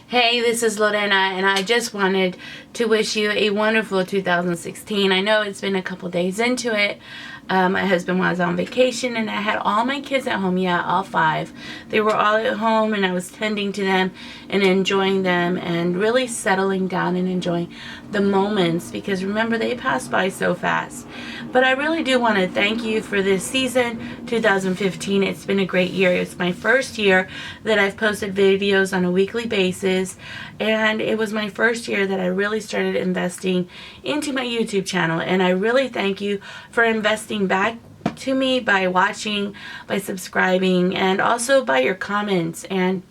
Hey, this is Lorena, and I just wanted to wish you a wonderful 2016. I know it's been a couple days into it. My husband was on vacation, and I had all my kids at home. Yeah, all five. They were all at home, and I was tending to them and enjoying them and really settling down and enjoying the moments because remember, they passed by so fast. But I really do want to thank you for this season, 2015. It's been a great year. It's my first year that I've posted videos on a weekly basis, and it was my first year that I really started investing into my YouTube channel. And I really thank you for investing back to me by watching, by subscribing, and also by your comments and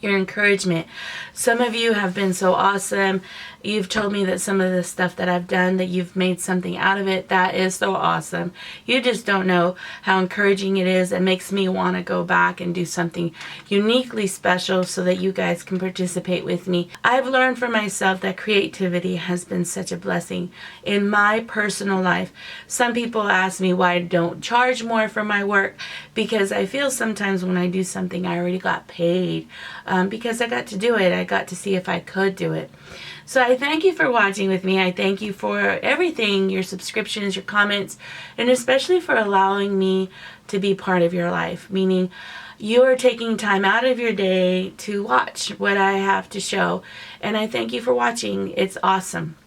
your encouragement. Some of you have been so awesome. You've told me that some of the stuff that I've done, that you've made something out of it. That is so awesome. You just don't know how encouraging it is. It makes me want to go back and do something uniquely special so that you guys can participate with me. I've learned for myself that creativity has been such a blessing in my personal life. Some people ask me why I don't charge more for my work, because I feel sometimes when I do something I already got paid, because I got to do it. I got to see if I could do it. So I thank you for watching with me. I thank you for everything, your subscriptions, your comments, and especially for allowing me to be part of your life, meaning you are taking time out of your day to watch what I have to show. And I thank you for watching. It's awesome.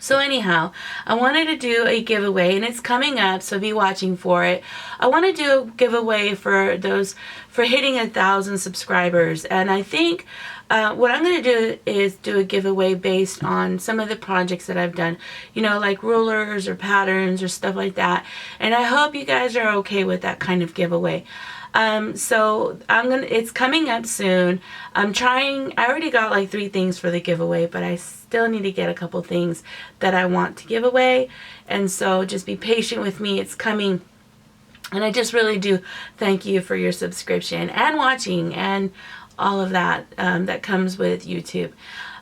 So anyhow, I wanted to do a giveaway, and it's coming up, so be watching for it. I want to do a giveaway for those for hitting 1,000 subscribers, and I think what I'm going to do is do a giveaway based on some of the projects that I've done, like rulers or patterns or stuff like that. And I hope you guys are okay with that kind of giveaway. So it's coming up soon. I already got like 3 things for the giveaway, but I still need to get a couple things that I want to give away. And so just be patient with me. It's coming. And I just really do thank you for your subscription and watching and all of that that comes with YouTube.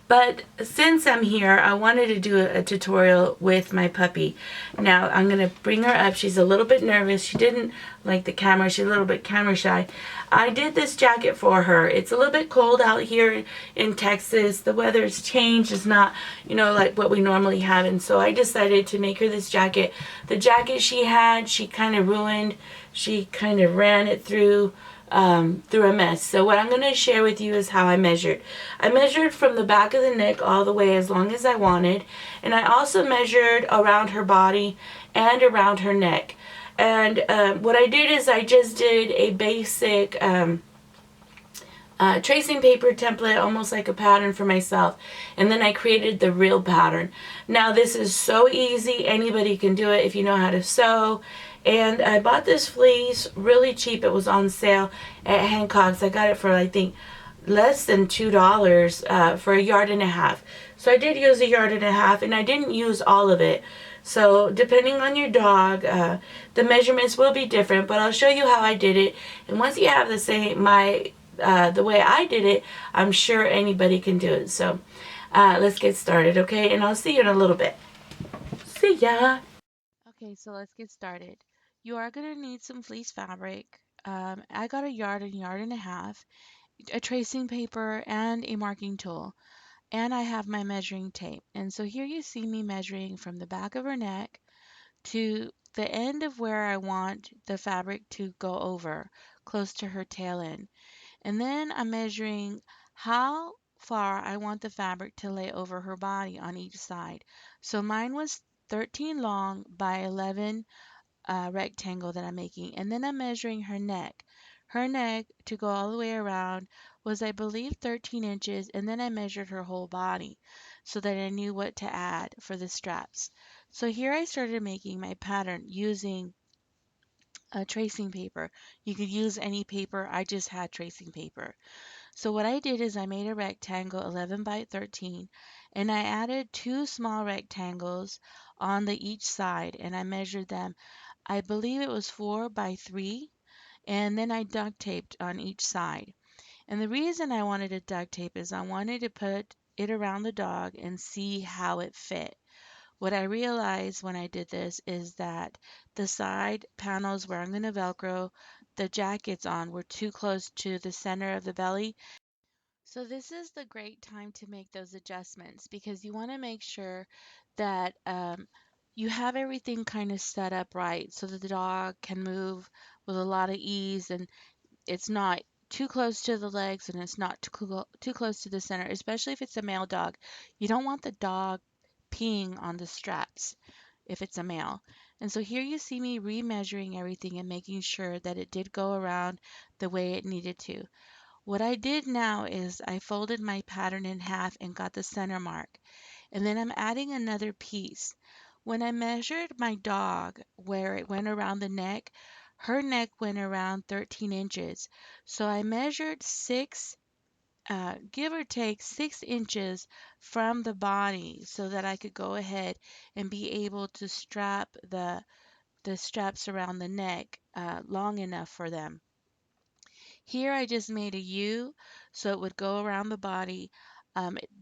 But since I'm here, I wanted to do a tutorial with my puppy. Now, I'm going to bring her up. She's a little bit nervous. She didn't like the camera. She's a little bit camera shy. I did this jacket for her. It's a little bit cold out here in Texas. The weather's changed. It's not, like what we normally have. And so I decided to make her this jacket. The jacket she had, she kind of ruined. She kind of ran it through a mess. So what I'm going to share with you is how I measured. I measured from the back of the neck all the way as long as I wanted, and I also measured around her body and around her neck. And what I did is I just did a basic tracing paper template, almost like a pattern for myself, and then I created the real pattern. Now this is so easy. Anybody can do it if you know how to sew. And I bought this fleece really cheap. It was on sale at Hancock's. I got it for, I think, less than $2 for 1.5 yards. So I did use 1.5 yards, and I didn't use all of it. So depending on your dog, the measurements will be different, but I'll show you how I did it. And once you have the way I did it, I'm sure anybody can do it. So let's get started, okay? And I'll see you in a little bit. See ya. Okay, so let's get started. You are going to need some fleece fabric. I got 1.5 yards, a tracing paper, and a marking tool. And I have my measuring tape. And so here you see me measuring from the back of her neck to the end of where I want the fabric to go over, close to her tail end. And then I'm measuring how far I want the fabric to lay over her body on each side. So mine was 13 long by 11 rectangle that I'm making. And then I'm measuring her neck. Her neck to go all the way around was, I believe, 13 inches. And then I measured her whole body so that I knew what to add for the straps. So here I started making my pattern using tracing paper. You could use any paper. I just had tracing paper. So what I did is I made a rectangle 11 by 13, and I added 2 small rectangles on each side, and I measured them. I believe it was 4 by 3, and then I duct taped on each side. And the reason I wanted to duct tape is I wanted to put it around the dog and see how it fit. What I realized when I did this is that the side panels where I'm going to Velcro the jackets on were too close to the center of the belly. So this is the great time to make those adjustments because you want to make sure that you have everything kind of set up right so that the dog can move with a lot of ease and it's not too close to the legs and it's not too close to the center, especially if it's a male dog. You don't want the dog peeing on the straps if it's a male. And so here you see me remeasuring everything and making sure that it did go around the way it needed to. What I did now is I folded my pattern in half and got the center mark. And then I'm adding another piece. When I measured my dog where it went around the neck, her neck went around 13 inches. So I measured give or take 6 inches from the body so that I could go ahead and be able to strap the straps around the neck long enough for them. Here I just made a U so it would go around the body.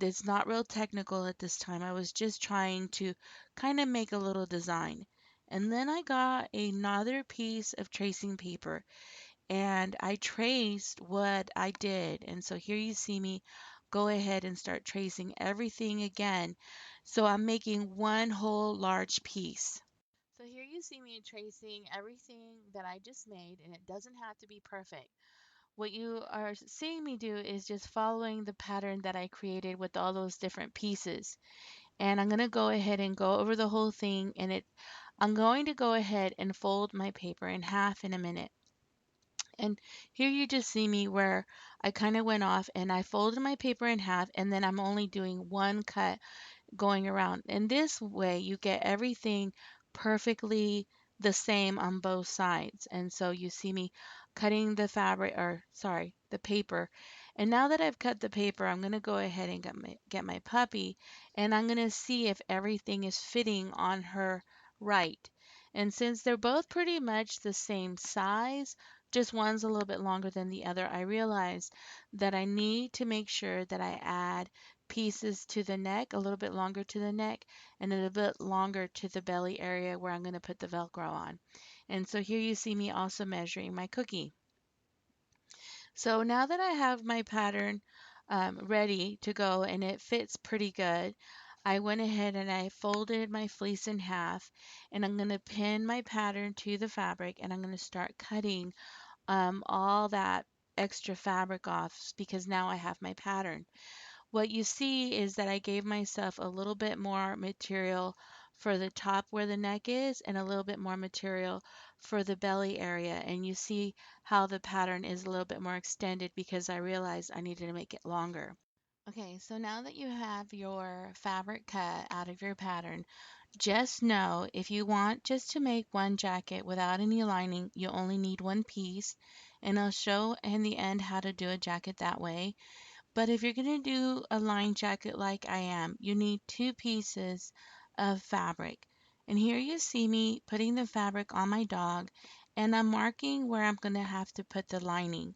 It's not real technical at this time. I was just trying to kind of make a little design. And then I got another piece of tracing paper and I traced what I did. And so here you see me go ahead and start tracing everything again. So I'm making one whole large piece. So here you see me tracing everything that I just made, and it doesn't have to be perfect. What you are seeing me do is just following the pattern that I created with all those different pieces. And I'm going to go ahead and go over the whole thing I'm going to go ahead and fold my paper in half in a minute. And here you just see me where I kind of went off and I folded my paper in half and then I'm only doing one cut going around. In this way, you get everything perfectly the same on both sides. And so you see me cutting the fabric, or sorry, the paper. And now that I've cut the paper, I'm going to go ahead and get my puppy, and I'm going to see if everything is fitting on her right. And since they're both pretty much the same size, just one's a little bit longer than the other, I realized that I need to make sure that I add pieces to the neck, a little bit longer to the neck, and a little bit longer to the belly area where I'm going to put the Velcro on. And so here you see me also measuring my cookie. So now that I have my pattern ready to go and it fits pretty good, I went ahead and I folded my fleece in half and I'm going to pin my pattern to the fabric and I'm going to start cutting all that extra fabric off because now I have my pattern. What you see is that I gave myself a little bit more material for the top where the neck is and a little bit more material for the belly area. And you see how the pattern is a little bit more extended because I realized I needed to make it longer. Okay, so now that you have your fabric cut out of your pattern, just know if you want just to make one jacket without any lining, you only need one piece. And I'll show in the end how to do a jacket that way. But if you're going to do a line jacket like I am, you need two pieces of fabric. And here you see me putting the fabric on my dog, and I'm marking where I'm going to have to put the lining.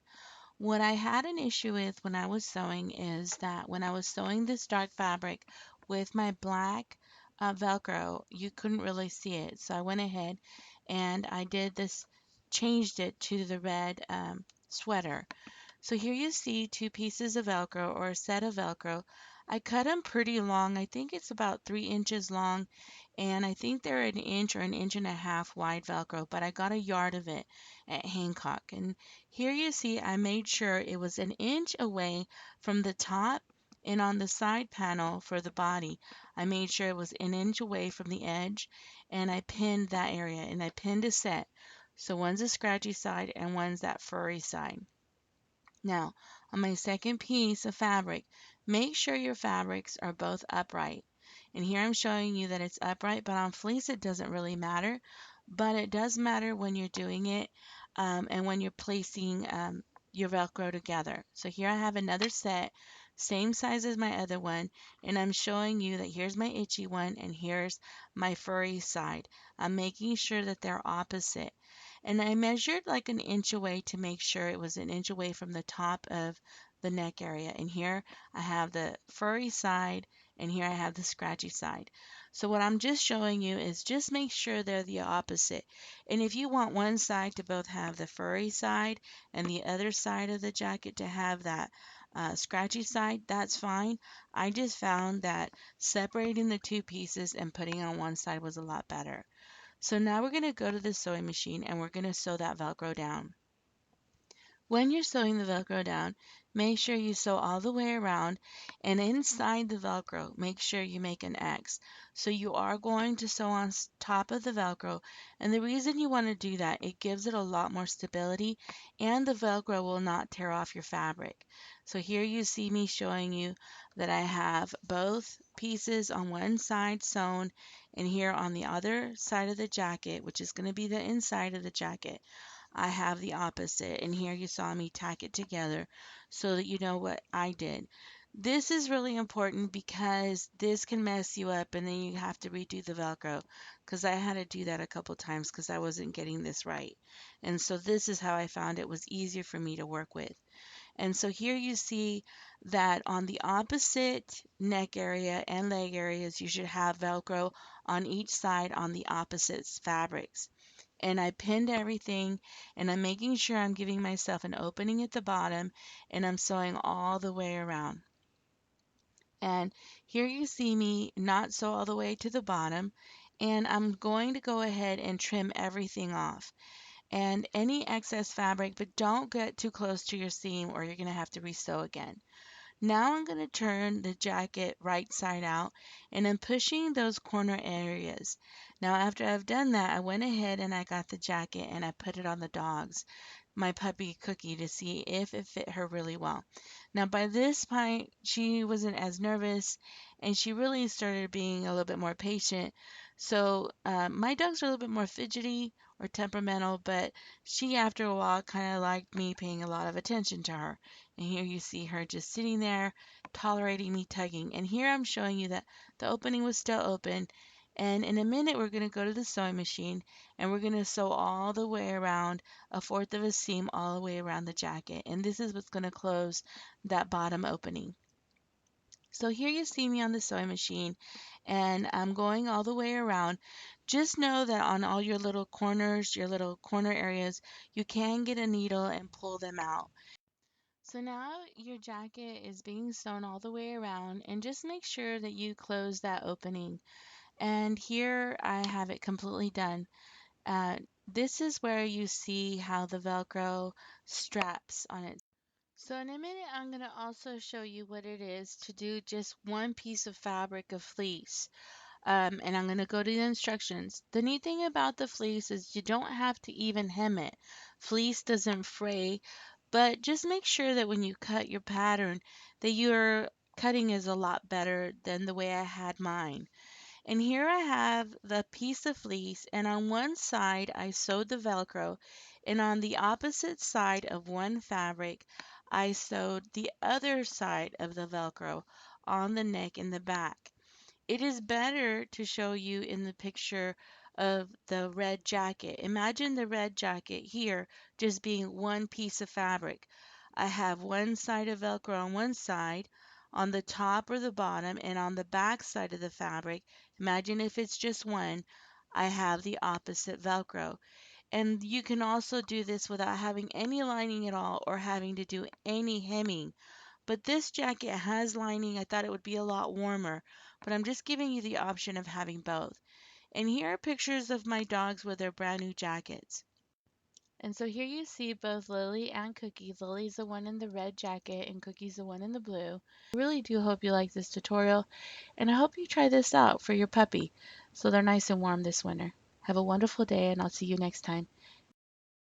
What I had an issue with when I was sewing is that when I was sewing this dark fabric with my black Velcro, you couldn't really see it. So I went ahead and I did this, changed it to the red sweater. So here you see two pieces of Velcro or a set of Velcro. I cut them pretty long. I think it's about 3 inches long, and I think they're an inch or an inch and a half wide Velcro, but I got a yard of it at Hancock. And here you see I made sure it was an inch away from the top, and on the side panel for the body, I made sure it was an inch away from the edge, and I pinned that area, and I pinned a set. So one's a scratchy side and one's that furry side. Now, on my second piece of fabric, make sure your fabrics are both upright. And here I'm showing you that it's upright, but on fleece it doesn't really matter. But it does matter when you're doing it and when you're placing your Velcro together. So here I have another set, same size as my other one, and I'm showing you that here's my itchy one and here's my furry side. I'm making sure that they're opposite. And I measured like an inch away to make sure it was an inch away from the top of the neck area. And here I have the furry side and here I have the scratchy side. So what I'm just showing you is just make sure they're the opposite. And if you want one side to both have the furry side and the other side of the jacket to have that scratchy side, that's fine. I just found that separating the two pieces and putting on one side was a lot better. So now we're going to go to the sewing machine and we're going to sew that Velcro down. When you're sewing the Velcro down, make sure you sew all the way around, and inside the Velcro, make sure you make an X. So you are going to sew on top of the Velcro, and the reason you want to do that, it gives it a lot more stability, and the Velcro will not tear off your fabric. So here you see me showing you that I have both pieces on one side sewn, and here on the other side of the jacket, which is going to be the inside of the jacket, I have the opposite, and here you saw me tack it together so that you know what I did. This is really important because this can mess you up and then you have to redo the Velcro, because I had to do that a couple times because I wasn't getting this right. And so this is how I found it was easier for me to work with. And so here you see that on the opposite neck area and leg areas, you should have Velcro on each side on the opposite fabrics. And I pinned everything, and I'm making sure I'm giving myself an opening at the bottom, and I'm sewing all the way around. And here you see me not sew all the way to the bottom, and I'm going to go ahead and trim everything off and any excess fabric, but don't get too close to your seam or you're going to have to resew again. Now I'm going to turn the jacket right side out, and I'm pushing those corner areas. Now after I've done that, I went ahead and I got the jacket and I put it on the dogs, my puppy Cookie, to see if it fit her really well. Now by this point, she wasn't as nervous and she really started being a little bit more patient. So my dogs are a little bit more fidgety or temperamental, but she after a while kind of liked me paying a lot of attention to her. And here you see her just sitting there tolerating me tugging. And here I'm showing you that the opening was still open. And in a minute, we're going to go to the sewing machine and we're going to sew all the way around a fourth of a seam all the way around the jacket. And this is what's going to close that bottom opening. So here you see me on the sewing machine and I'm going all the way around. Just know that on all your little corners, your little corner areas, you can get a needle and pull them out. So now your jacket is being sewn all the way around, and just make sure that you close that opening. And here I have it completely done. This is where you see how the Velcro straps on it. So in a minute, I'm going to also show you what it is to do just one piece of fabric of fleece. And I'm going to go to the instructions. The neat thing about the fleece is you don't have to even hem it. Fleece doesn't fray, but just make sure that when you cut your pattern that your cutting is a lot better than the way I had mine. And here I have the piece of fleece, and on one side I sewed the Velcro, and on the opposite side of one fabric I sewed the other side of the Velcro on the neck and the back. It is better to show you in the picture of the red jacket. Imagine the red jacket here just being one piece of fabric. I have one side of Velcro on one side, on the top or the bottom, and on the back side of the fabric, imagine if it's just one, I have the opposite Velcro. And you can also do this without having any lining at all or having to do any hemming. But this jacket has lining. I thought it would be a lot warmer, but I'm just giving you the option of having both. And here are pictures of my dogs with their brand new jackets. And so here you see both Lily and Cookie. Lily's the one in the red jacket and Cookie's the one in the blue. I really do hope you like this tutorial, and I hope you try this out for your puppy so they're nice and warm this winter. Have a wonderful day, and I'll see you next time.